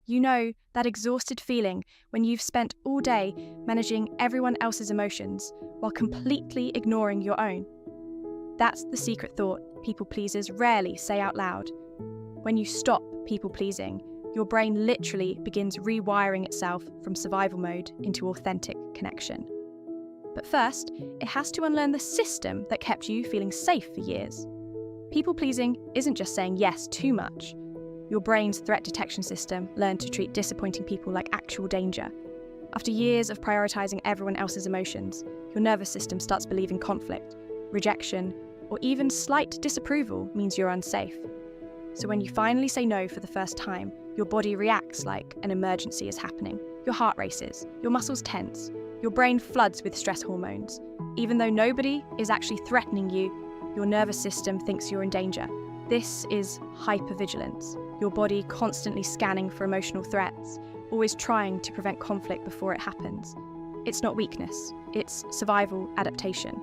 You know that exhausted feeling when you've spent all day managing everyone else's emotions while completely ignoring your own. That's the secret thought people pleasers rarely say out loud. When you stop people pleasing, your brain literally begins rewiring itself from survival mode into authentic connection. But first, it has to unlearn the system that kept you feeling safe for years. People pleasing isn't just saying yes too much. Your brain's threat detection system learned to treat disappointing people like actual danger. After years of prioritizing everyone else's emotions, your nervous system starts believing conflict, rejection, or even slight disapproval means you're unsafe. So when you finally say no for the first time, your body reacts like an emergency is happening. Your heart races, your muscles tense, your brain floods with stress hormones. Even though nobody is actually threatening you, your nervous system thinks you're in danger. This is hypervigilance, your body constantly scanning for emotional threats, always trying to prevent conflict before it happens. It's not weakness, it's survival adaptation.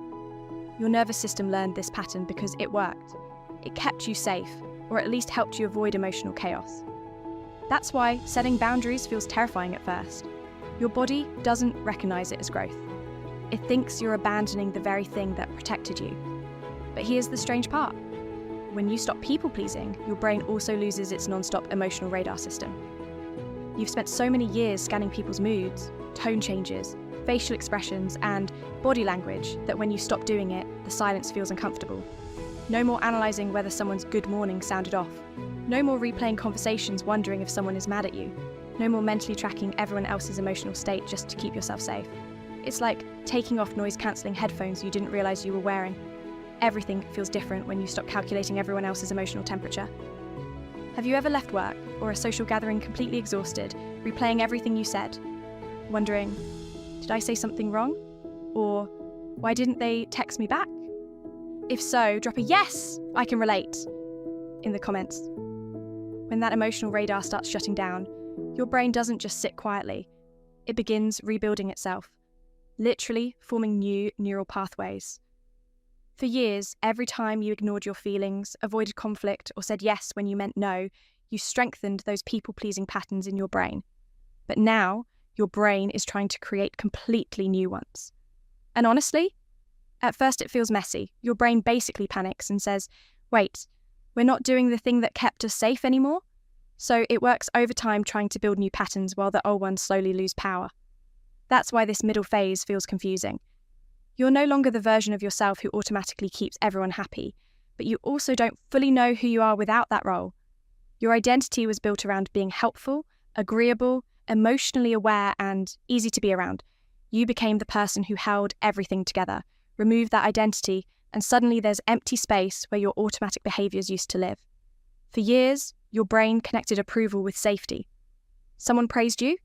Your nervous system learned this pattern because it worked. It kept you safe, or at least helped you avoid emotional chaos. That's why setting boundaries feels terrifying at first. Your body doesn't recognize it as growth. It thinks you're abandoning the very thing that protected you. But here's the strange part. When you stop people-pleasing, your brain also loses its non-stop emotional radar system. You've spent so many years scanning people's moods, tone changes, facial expressions, and body language that when you stop doing it, the silence feels uncomfortable. No more analysing whether someone's good morning sounded off. No more replaying conversations wondering if someone is mad at you. No more mentally tracking everyone else's emotional state just to keep yourself safe. It's like taking off noise-cancelling headphones you didn't realise you were wearing. Everything feels different when you stop calculating everyone else's emotional temperature. Have you ever left work or a social gathering completely exhausted, replaying everything you said, wondering, did I say something wrong? Or why didn't they text me back? If so, drop a "yes, I can relate" in the comments. When that emotional radar starts shutting down, your brain doesn't just sit quietly. It begins rebuilding itself, literally forming new neural pathways. For years, every time you ignored your feelings, avoided conflict, or said yes when you meant no, you strengthened those people-pleasing patterns in your brain. But now, your brain is trying to create completely new ones. And honestly, at first it feels messy. Your brain basically panics and says, wait, we're not doing the thing that kept us safe anymore? So it works overtime trying to build new patterns while the old ones slowly lose power. That's why this middle phase feels confusing. You're no longer the version of yourself who automatically keeps everyone happy, but you also don't fully know who you are without that role. Your identity was built around being helpful, agreeable, emotionally aware, and easy to be around. You became the person who held everything together. Remove that identity, and suddenly there's empty space where your automatic behaviours used to live. For years, your brain connected approval with safety. Someone praised you,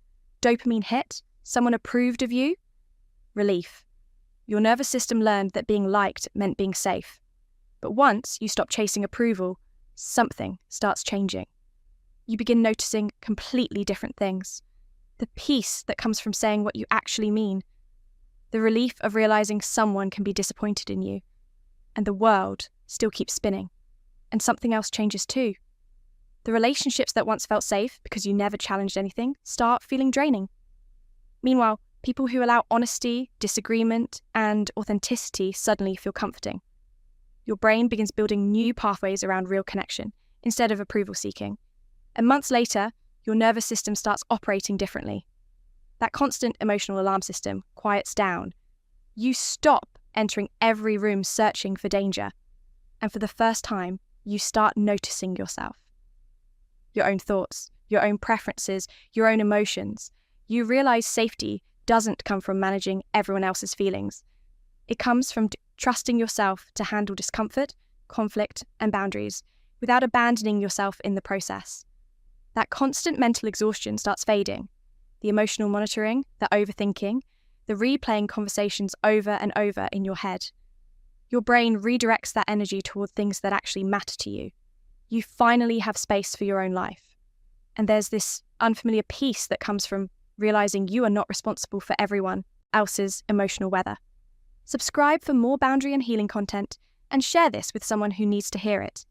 dopamine hit. Someone approved of you, relief. Your nervous system learned that being liked meant being safe. But once you stop chasing approval, something starts changing. You begin noticing completely different things. The peace that comes from saying what you actually mean. The relief of realising someone can be disappointed in you. And the world still keeps spinning. And something else changes too. The relationships that once felt safe because you never challenged anything start feeling draining. Meanwhile, people who allow honesty, disagreement, and authenticity suddenly feel comforting. Your brain begins building new pathways around real connection instead of approval seeking. And months later, your nervous system starts operating differently. That constant emotional alarm system quiets down. You stop entering every room searching for danger. And for the first time, you start noticing yourself. Your own thoughts, your own preferences, your own emotions. You realize safety doesn't come from managing everyone else's feelings. It comes from trusting yourself to handle discomfort, conflict, and boundaries without abandoning yourself in the process. That constant mental exhaustion starts fading. The emotional monitoring, the overthinking, the replaying conversations over and over in your head. Your brain redirects that energy toward things that actually matter to you. You finally have space for your own life. And there's this unfamiliar peace that comes from realizing you are not responsible for everyone else's emotional weather. Subscribe for more boundary and healing content, and share this with someone who needs to hear it.